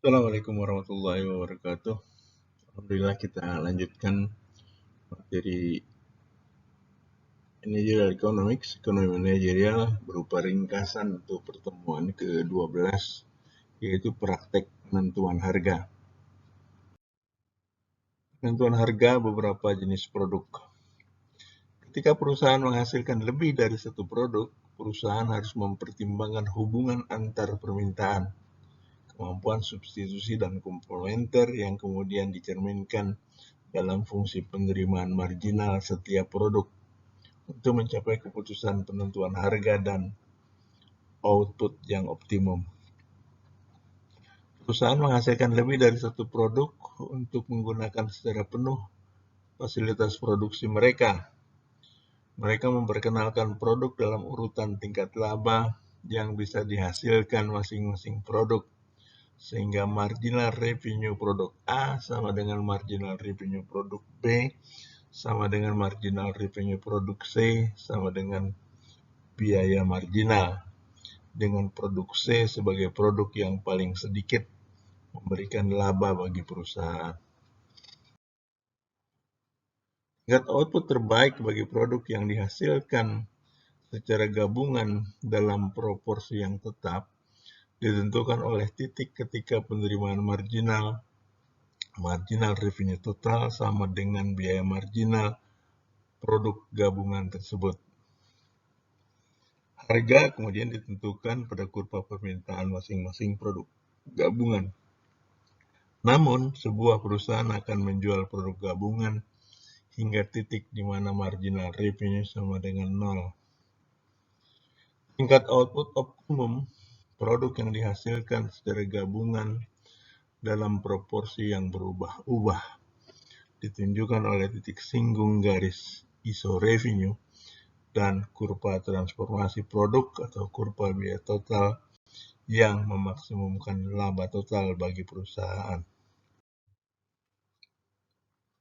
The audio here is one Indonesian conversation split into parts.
Assalamualaikum warahmatullahi wabarakatuh. Alhamdulillah kita lanjutkan materi Managerial Economics, ekonomi manajerial berupa ringkasan untuk pertemuan ke-12, yaitu praktek penentuan harga. Penentuan harga beberapa jenis produk. Ketika perusahaan menghasilkan lebih dari satu produk, perusahaan harus mempertimbangkan hubungan antar permintaan, kemampuan substitusi dan komplementer yang kemudian dicerminkan dalam fungsi penerimaan marginal setiap produk untuk mencapai keputusan penentuan harga dan output yang optimum. Perusahaan menghasilkan lebih dari satu produk untuk menggunakan secara penuh fasilitas produksi mereka. Mereka memperkenalkan produk dalam urutan tingkat laba yang bisa dihasilkan masing-masing produk, sehingga marginal revenue produk A sama dengan marginal revenue produk B, sama dengan marginal revenue produk C, sama dengan biaya marginal, dengan produk C sebagai produk yang paling sedikit memberikan laba bagi perusahaan. Tingkat output terbaik bagi produk yang dihasilkan secara gabungan dalam proporsi yang tetap ditentukan oleh titik ketika penerimaan marginal revenue total sama dengan biaya marginal produk gabungan tersebut. Harga kemudian ditentukan pada kurva permintaan masing-masing produk gabungan. Namun, sebuah perusahaan akan menjual produk gabungan hingga titik di mana marginal revenue sama dengan 0. Tingkat output optimum produk yang dihasilkan secara gabungan dalam proporsi yang berubah-ubah ditunjukkan oleh titik singgung garis ISO revenue dan kurva transformasi produk atau kurva biaya total yang memaksimumkan laba total bagi perusahaan.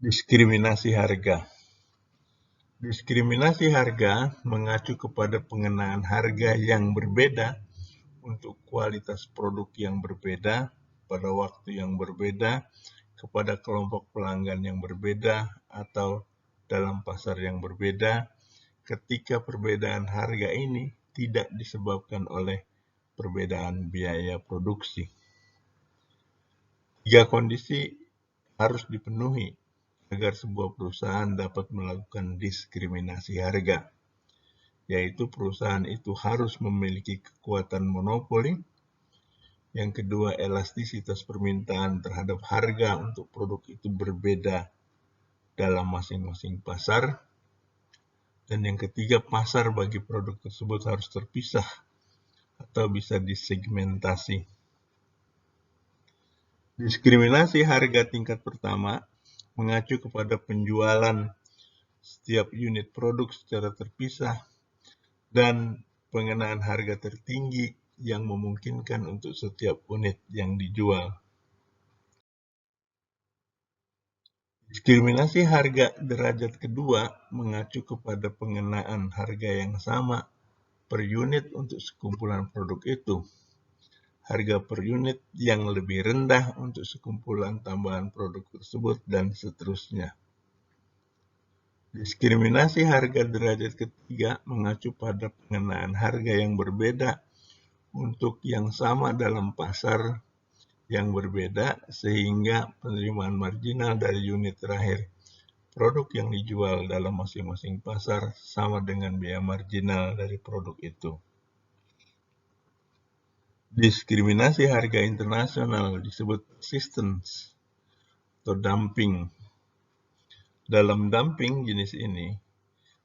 Diskriminasi harga. Diskriminasi harga mengacu kepada pengenaan harga yang berbeda untuk kualitas produk yang berbeda pada waktu yang berbeda kepada kelompok pelanggan yang berbeda atau dalam pasar yang berbeda ketika perbedaan harga ini tidak disebabkan oleh perbedaan biaya produksi. 3 kondisi harus dipenuhi agar sebuah perusahaan dapat melakukan diskriminasi harga, yaitu perusahaan itu harus memiliki kekuatan monopoli. Yang kedua, elastisitas permintaan terhadap harga untuk produk itu berbeda dalam masing-masing pasar. Dan yang ketiga, pasar bagi produk tersebut harus terpisah atau bisa disegmentasi. Diskriminasi harga tingkat pertama mengacu kepada penjualan setiap unit produk secara terpisah dan pengenaan harga tertinggi yang memungkinkan untuk setiap unit yang dijual. Diskriminasi harga derajat kedua mengacu kepada pengenaan harga yang sama per unit untuk sekumpulan produk itu. Harga per unit yang lebih rendah untuk sekumpulan tambahan produk tersebut dan seterusnya. Diskriminasi harga derajat ketiga mengacu pada pengenaan harga yang berbeda untuk yang sama dalam pasar yang berbeda sehingga penerimaan marginal dari unit terakhir produk yang dijual dalam masing-masing pasar sama dengan biaya marginal dari produk itu. Diskriminasi harga internasional disebut persistence atau dumping. Dalam dumping jenis ini,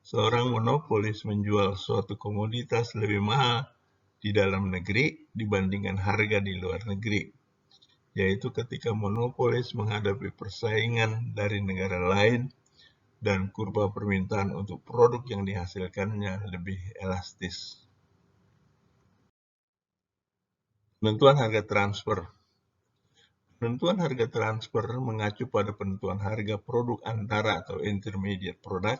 seorang monopolis menjual suatu komoditas lebih mahal di dalam negeri dibandingkan harga di luar negeri, yaitu ketika monopolis menghadapi persaingan dari negara lain dan kurva permintaan untuk produk yang dihasilkannya lebih elastis. Penentuan harga transfer. Penentuan harga transfer mengacu pada penentuan harga produk antara atau intermediate product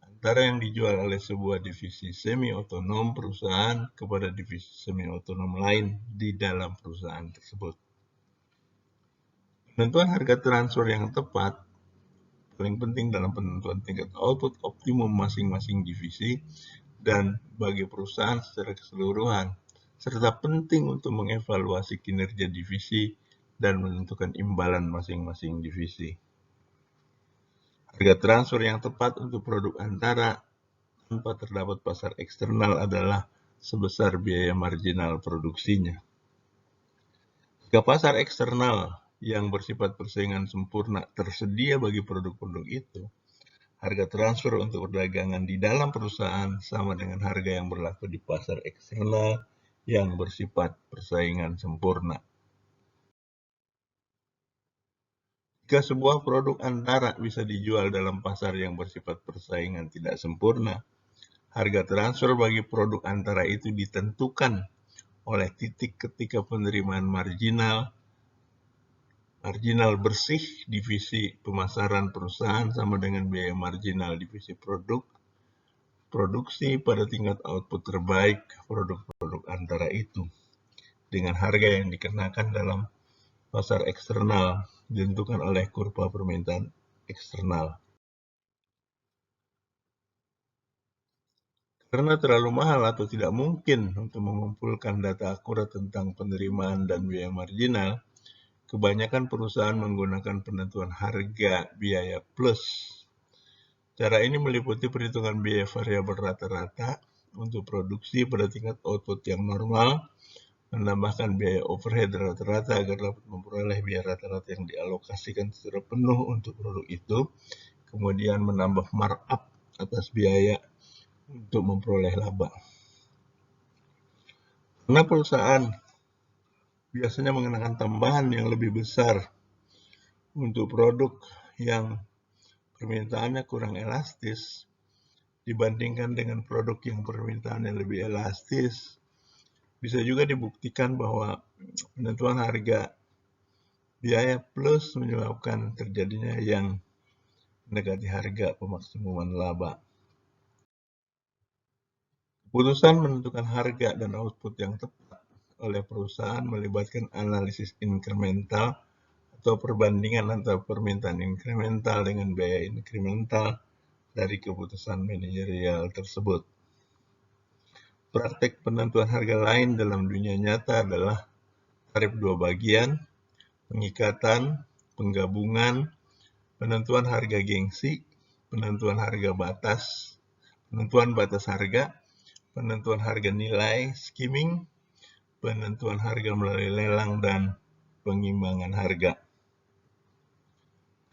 antara yang dijual oleh sebuah divisi semi-otonom perusahaan kepada divisi semi-otonom lain di dalam perusahaan tersebut. Penentuan harga transfer yang tepat paling penting dalam penentuan tingkat output optimum masing-masing divisi dan bagi perusahaan secara keseluruhan, serta penting untuk mengevaluasi kinerja divisi dan menentukan imbalan masing-masing divisi. Harga transfer yang tepat untuk produk antara tanpa terdapat pasar eksternal adalah sebesar biaya marginal produksinya. Jika pasar eksternal yang bersifat persaingan sempurna tersedia bagi produk-produk itu, harga transfer untuk perdagangan di dalam perusahaan sama dengan harga yang berlaku di pasar eksternal yang bersifat persaingan sempurna. Jika sebuah produk antara bisa dijual dalam pasar yang bersifat persaingan tidak sempurna, harga transfer bagi produk antara itu ditentukan oleh titik ketika penerimaan marginal bersih divisi pemasaran perusahaan sama dengan biaya marginal divisi produksi pada tingkat output terbaik produk-produk antara itu dengan harga yang dikenakan dalam pasar eksternal ditentukan oleh kurva permintaan eksternal. Karena terlalu mahal atau tidak mungkin untuk mengumpulkan data akurat tentang penerimaan dan biaya marginal, kebanyakan perusahaan menggunakan penentuan harga biaya plus. Cara ini meliputi perhitungan biaya variabel rata-rata untuk produksi pada tingkat output yang normal, menambahkan biaya overhead rata-rata agar dapat memperoleh biaya rata-rata yang dialokasikan secara penuh untuk produk itu, kemudian menambah markup atas biaya untuk memperoleh laba. Karena perusahaan biasanya mengenakan tambahan yang lebih besar untuk produk yang permintaannya kurang elastis dibandingkan dengan produk yang permintaannya lebih elastis, bisa juga dibuktikan bahwa penentuan harga biaya plus menyebabkan terjadinya yang mendekati harga pemaksimuman laba. Keputusan menentukan harga dan output yang tepat oleh perusahaan melibatkan analisis inkremental atau perbandingan antara permintaan inkremental dengan biaya inkremental dari keputusan manajerial tersebut. Praktek penentuan harga lain dalam dunia nyata adalah tarif dua bagian, pengikatan, penggabungan, penentuan harga gengsi, penentuan harga batas, penentuan batas harga, penentuan harga nilai, skimming, penentuan harga melalui lelang, dan pengimbangan harga.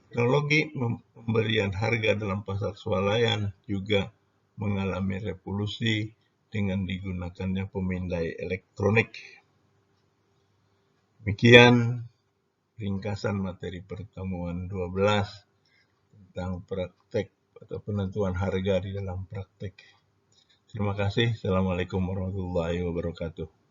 Teknologi pemberian harga dalam pasar swalayan juga mengalami revolusi dengan digunakannya pemindai elektronik. Demikian ringkasan materi pertemuan 12 tentang praktek atau penentuan harga di dalam praktek. Terima kasih. Assalamualaikum warahmatullahi wabarakatuh.